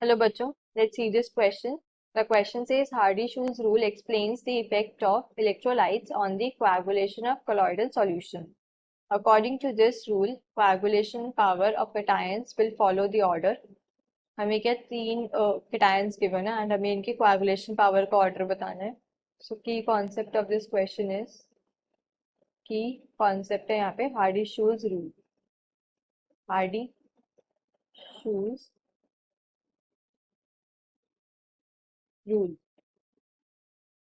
Hello, bachcho. Let's see this question. The question says Hardy-Schulze rule explains the effect of electrolytes on the coagulation of colloidal solution. According to this rule, coagulation power of cations will follow the order. हमें क्या तीन cations given है and हमें इनकी coagulation power का order बताना है. So key concept of this question is key concept है यहाँ पे Hardy-Schulze rule. Hardy-Schulze rule.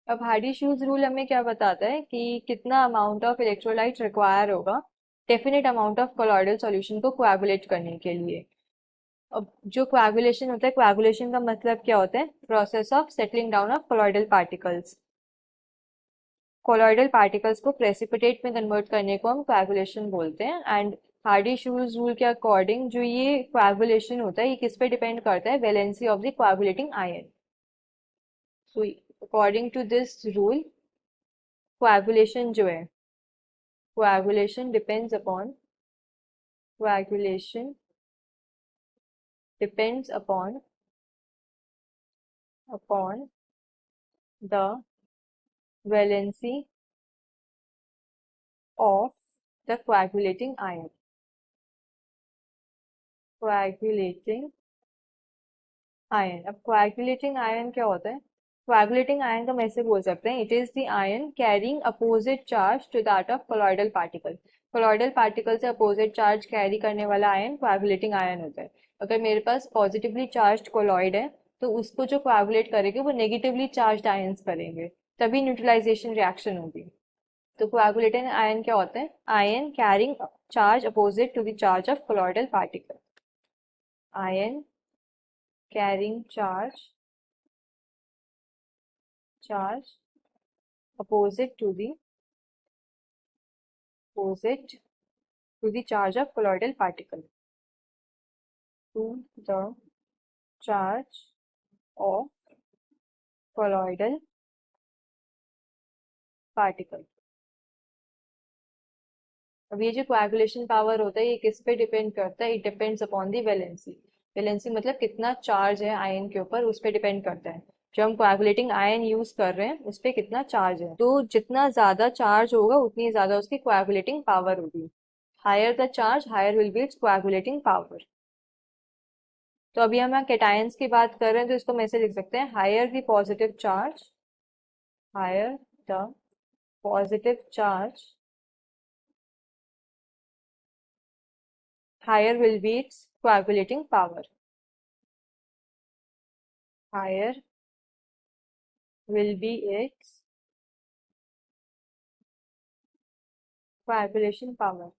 अब हार्डी-शूज रूल हमें क्या बताता है कि कितना अमाउंट ऑफ इलेक्ट्रोलाइट रिक्वायर होगा definite amount of colloidal solution को कोएगुलेट करने के लिए. अब जो कोएगुलेशन होता है, कोएगुलेशन का मतलब क्या होता है? Process of settling down of colloidal particles. Colloidal particles को प्रेसिपिटेट में कन्वर्ट करने को हम कोएगुलेशन बोलते हैं. एंड हार्डी-शूज रूल के अकॉर्डिंग जो ये कोएगुलेशन होता है ये किस पे डिपेंड करता है? Valency of the coagulating ion. So according to this rule coagulation जो है coagulation depends upon coagulation depends upon the valency of the coagulating ion. Coagulating ion. अब coagulating ion क्या होता है? Coagulating ion का हम ऐसे बोल सकते हैं, it is the ion carrying opposite charge to that of colloidal particle. colloidal particle से opposite charge carry करने वाला ion coagulating ion होता है. अगर मेरे पास positively charged colloid है तो उसको जो coagulate करेंगे वो negatively charged ions करेंगे, तभी neutralization reaction होगी. तो coagulating ion क्या होता है? Ion carrying charge opposite to the charge of colloidal particle. Ion carrying charge opposite to the charge of colloidal particle. To the charge of colloidal particle. अब ये जो कोएगुलेशन पावर होता है ये किस पे डिपेंड करता है? It depends upon the valency. Valency मतलब कितना चार्ज है आयन के ऊपर, उस पे डिपेंड करता है. जो हम कोएगुलेटिंग आयन यूज कर रहे हैं उस पे कितना चार्ज है, तो जितना ज्यादा चार्ज होगा उतनी ज्यादा उसकी कोएगुलेटिंग पावर होगी. Higher the charge higher will be its coagulating power. तो अभी हम कैटायंस की बात कर रहे हैं तो इसको हम ऐसे लिख सकते हैं, higher the positive charge higher will be its coagulating power. Higher will be its coagulation power.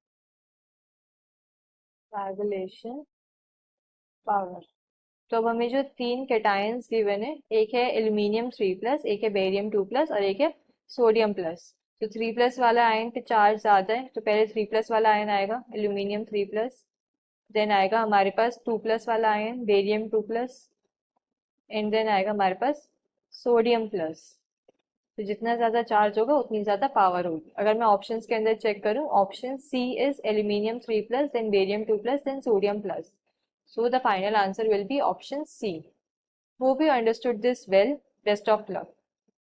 तो अब हमें जो तीन कैटायंस गिवन है, एक है एल्यूमिनियम 3+, एक है बेरियम 2+, और एक है सोडियम प्लस. तो 3+ वाला आयन पे चार्ज ज्यादा है तो पहले 3+ वाला आयन आएगा, एल्यूमिनियम 3+. देन आएगा हमारे पास 2+ वाला आयन, बेरियम 2+. एंड देन आएगा हमारे पास सोडियम प्लस. तो जितना ज्यादा चार्ज होगा उतनी ज्यादा पावर होगी. अगर मैं ऑप्शंस के अंदर चेक करूं, option C is aluminium 3+, then barium 2+, then sodium plus. So the final answer will be option C. Hope you understood this well. Best of luck.